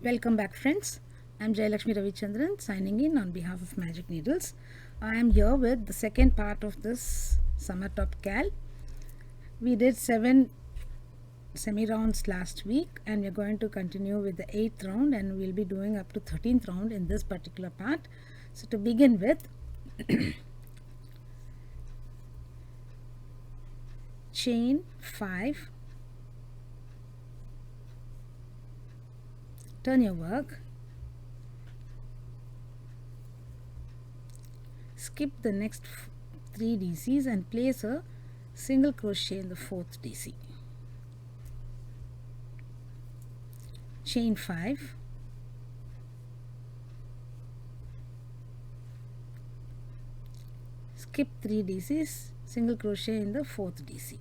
Welcome back, friends. I'm Jayalakshmi Ravichandran signing in on behalf of Magic Needles. I am here with the second part of this Summer Top Cal. We did 7 semi rounds last week, and we're going to continue with the 8th round, and we'll be doing up to 13th round in this particular part. So, to begin with, chain 5, turn your work, skip the next 3 DCs and place a single crochet in the 4th DC. Chain 5, skip 3 DCs, single crochet in the 4th DC.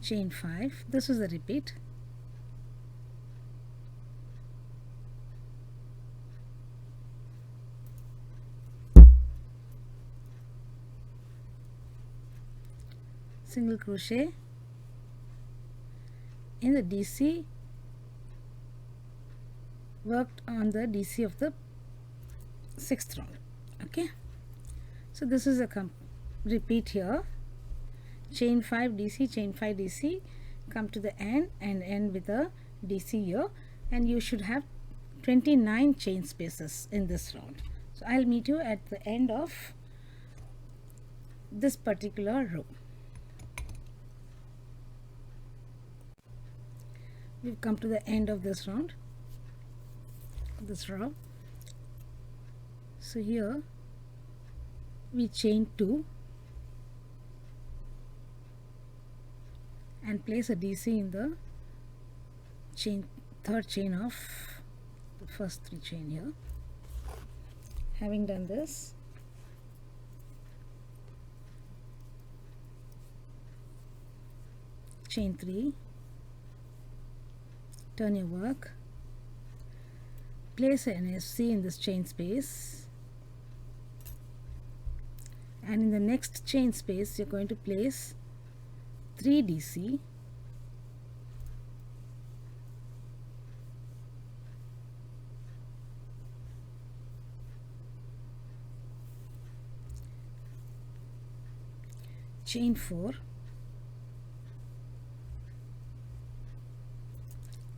Chain 5, this is a repeat. Single crochet in the DC worked on the DC of the 6th round. Okay, so this is a repeat here. Chain 5 DC, chain 5 DC, come to the end and end with a DC here, and you should have 29 chain spaces in this round. So I'll meet you at the end of this particular row. We've come to the end of this round, this row. So here we chain 2 and place a DC in the third chain of the first 3 chain here. Having done this, chain 3, turn your work, place an SC in this chain space, and in the next chain space you're going to place 3 DC, chain 4,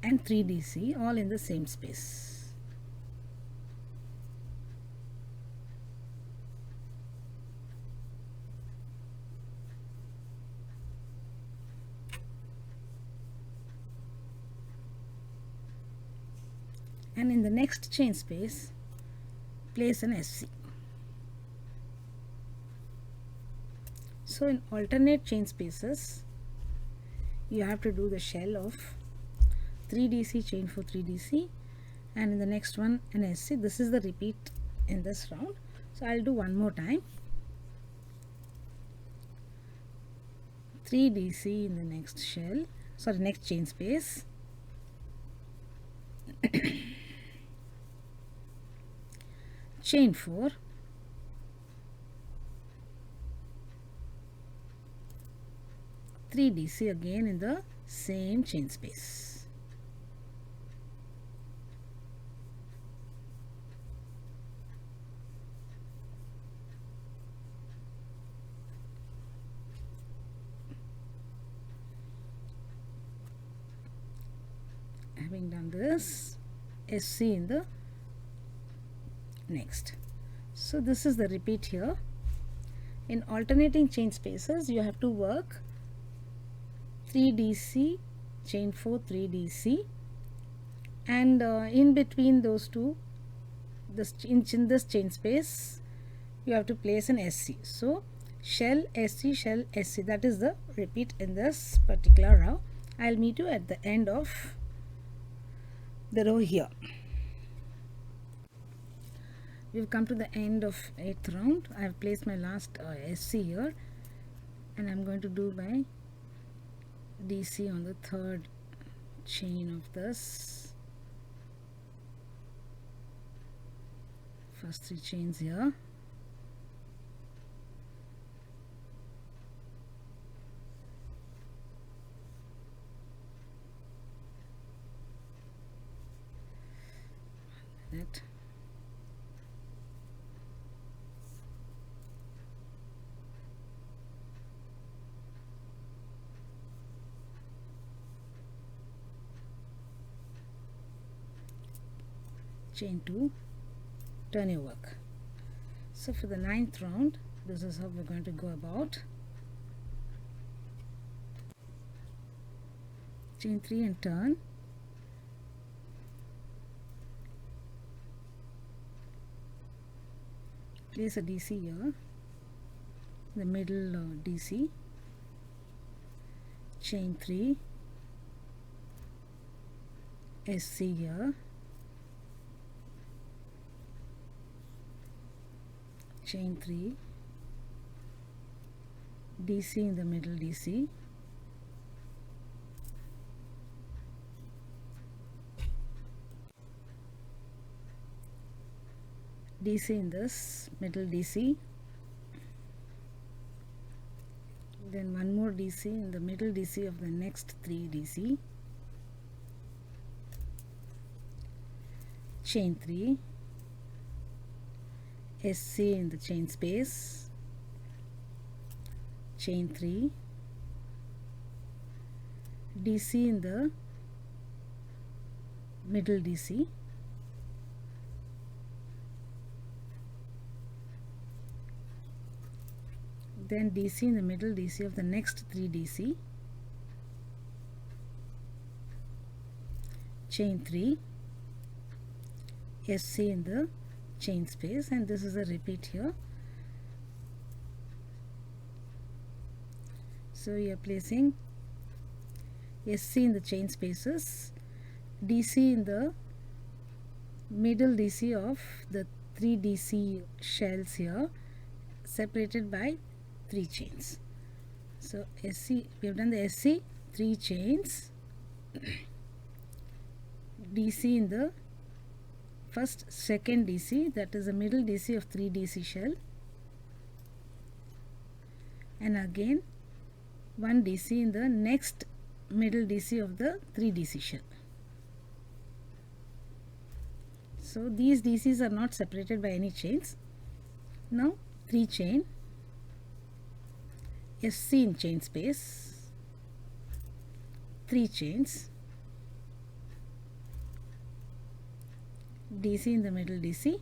and 3 DC, all in the same space. And in the next chain space, place an SC. So in alternate chain spaces, you have to do the shell of 3 DC, chain 4, 3 DC, and in the next one an SC. This is the repeat in this round. So I'll do one more time. 3 DC in the next shell, sorry, next chain space. Chain 4, three DC again in the same chain space. Having done this, SC in the next. So this is the repeat here. In alternating chain spaces, you have to work 3 DC, chain 4, 3 DC, and in between those two, in this chain space, you have to place an SC. So shell SC, shell SC, that is the repeat in this particular row. I'll meet you at the end of the row here. We've come to the end of 8th round. I have placed my last SC here, and I'm going to do my DC on the 3rd chain of this first 3 chains here. chain 2, turn your work. So for the 9th round, this is how we're going to go about. Chain 3 and turn. Place a DC here, the middle DC, chain 3, SC here, chain 3, DC in the middle DC, DC in this middle DC, then one more DC in the middle DC of the next 3 DC, chain 3, SC in the chain space, chain 3, DC in the middle DC, then DC in the middle DC of the next 3 DC, chain 3, SC in the chain space, and this is a repeat here. So you are placing SC in the chain spaces, DC in the middle DC of the 3 DC shells here, separated by 3 chains. So SC, we have done the SC, 3 chains, DC in the second DC, that is the middle DC of 3 DC shell, and again 1 DC in the next middle DC of the 3 DC shell. So these DCs are not separated by any chains. Now 3 chain, SC in chain space, 3 chains, DC in the middle DC,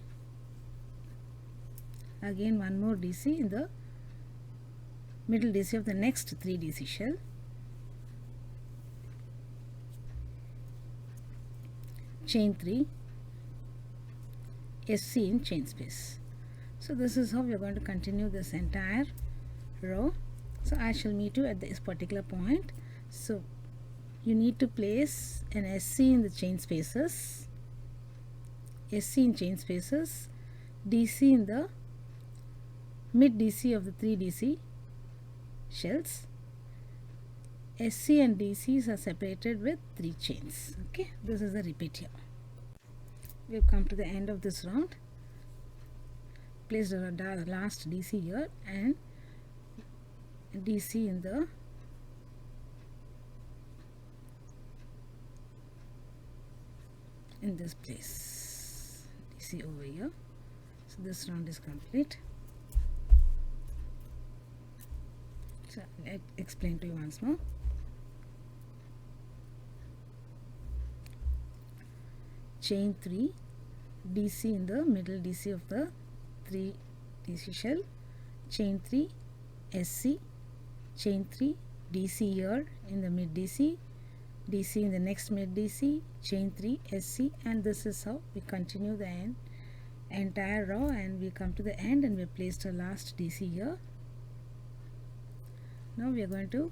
again 1 more DC in the middle DC of the next 3 DC shell, chain 3, SC in chain space. So this is how we are going to continue this entire row. So I shall meet you at this particular point. So you need to place an SC in the chain spaces, SC in chain spaces, DC in the mid DC of the 3 DC shells. SC and DCs are separated with 3 chains. Okay, this is the repeat here. We have come to the end of this round. Place the last DC here and DC in this place, DC over here. So this round is complete. So I'll explain to you once more. Chain 3, DC in the middle DC of the 3 DC shell, chain 3, SC, chain 3, DC here in the mid DC, DC in the next mid DC, chain 3, SC, and this is how we continue the entire row, and we come to the end and we have placed our last DC here. Now we are going to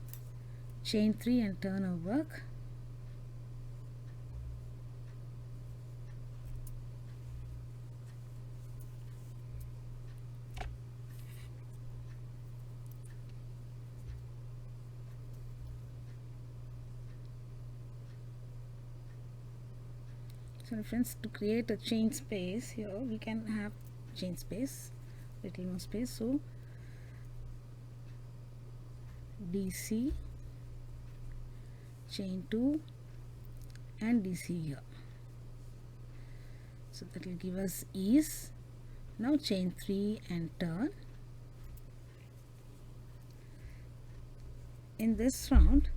chain 3 and turn our work. So friends, to create a chain space here, we can have chain space, little more space. So DC, chain 2 and DC here. So that will give us ease. Now chain 3 and turn. In this round,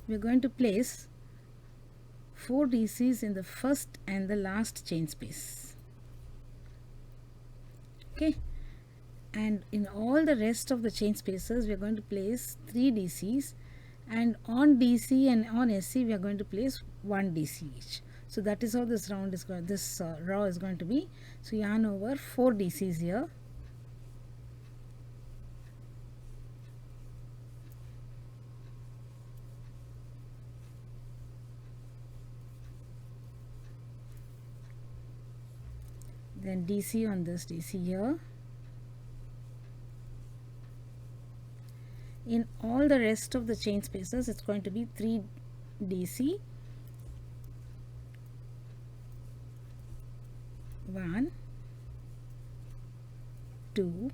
we are going to place 4 DCs in the first and the last chain space. Okay, and in all the rest of the chain spaces we are going to place 3 DCs, and on DC and on SC we are going to place 1 DC each. So that is how this round is going, this row is going to be. So yarn over 4 DCs here. Then DC on this DC here. In all the rest of the chain spaces it's going to be 3 DC, 1, 2,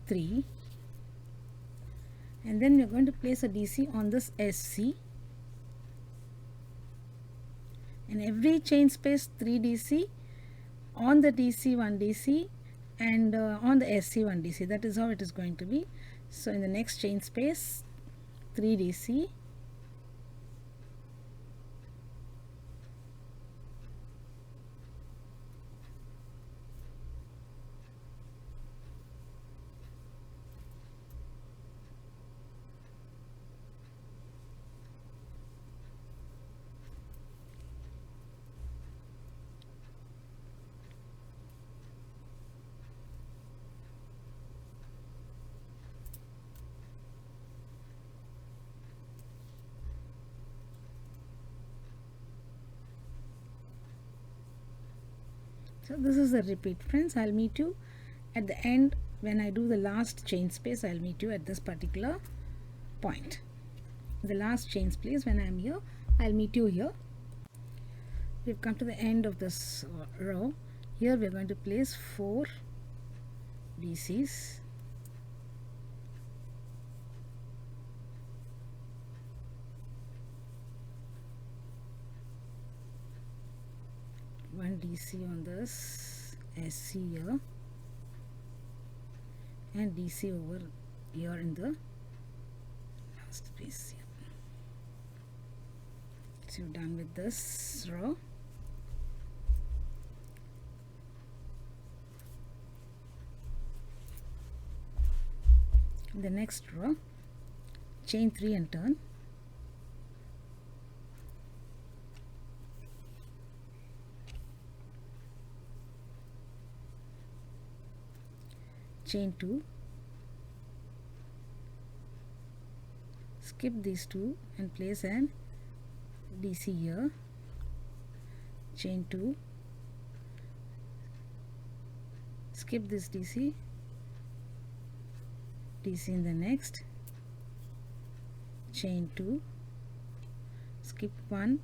3, and then we are going to place a DC on this SC. In every chain space 3 DC, on the DC 1 DC, and on the SC 1 DC. That is how it is going to be. So in the next chain space 3 DC, so this is the repeat, friends. I'll meet you at the end when I do the last chain space. I'll meet you at this particular point, the last chain space. When I'm here, I'll meet you here. We've come to the end of this row. Here we're going to place 4 DCs, one DC on this SC here, and DC over here in the last space here. So you're done with this row. The next row, chain 3 and turn. Chain 2, skip these 2 and place an DC here, chain 2, skip this DC, DC in the next, chain 2, skip 1,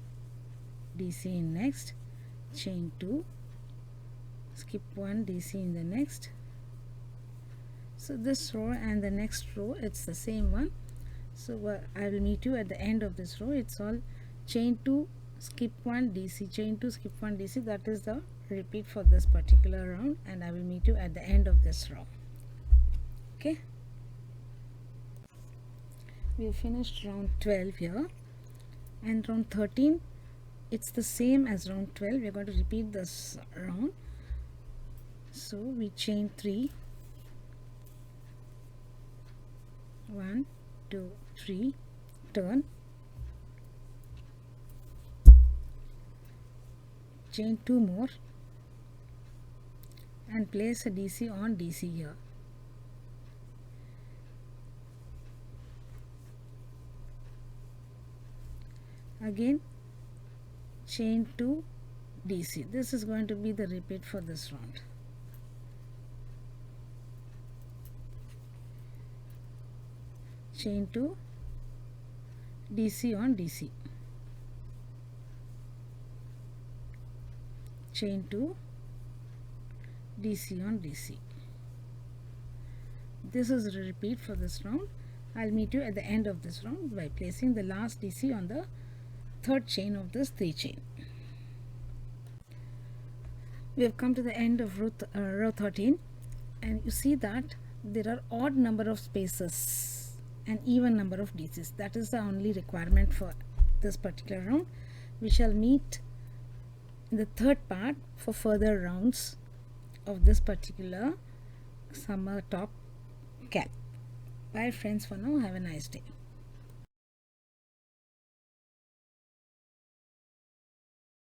DC in next, chain 2, skip 1, DC in the next. So this row and the next row it's the same one. So I will meet you at the end of this row. It's all chain 2, skip 1, DC, chain 2, skip 1, DC. That is the repeat for this particular round, and I will meet you at the end of this row. Okay, we finished round 12 here, and round 13 it's the same as round 12. We are going to repeat this round. So we chain 3, 1, 2, 3, turn, chain 2 more, and place a DC on DC here. Again chain 2, DC. This is going to be the repeat for this round. Chain 2, DC on DC, chain 2, DC on DC. This is a repeat for this round. I'll meet you at the end of this round by placing the last DC on the third chain of this 3 chain. We have come to the end of row 13, and you see that there are odd number of spaces and even number of DCs. That is the only requirement for this particular round. We shall meet in the third part for further rounds of this particular summer top cal. Bye friends, for now. Have a nice day.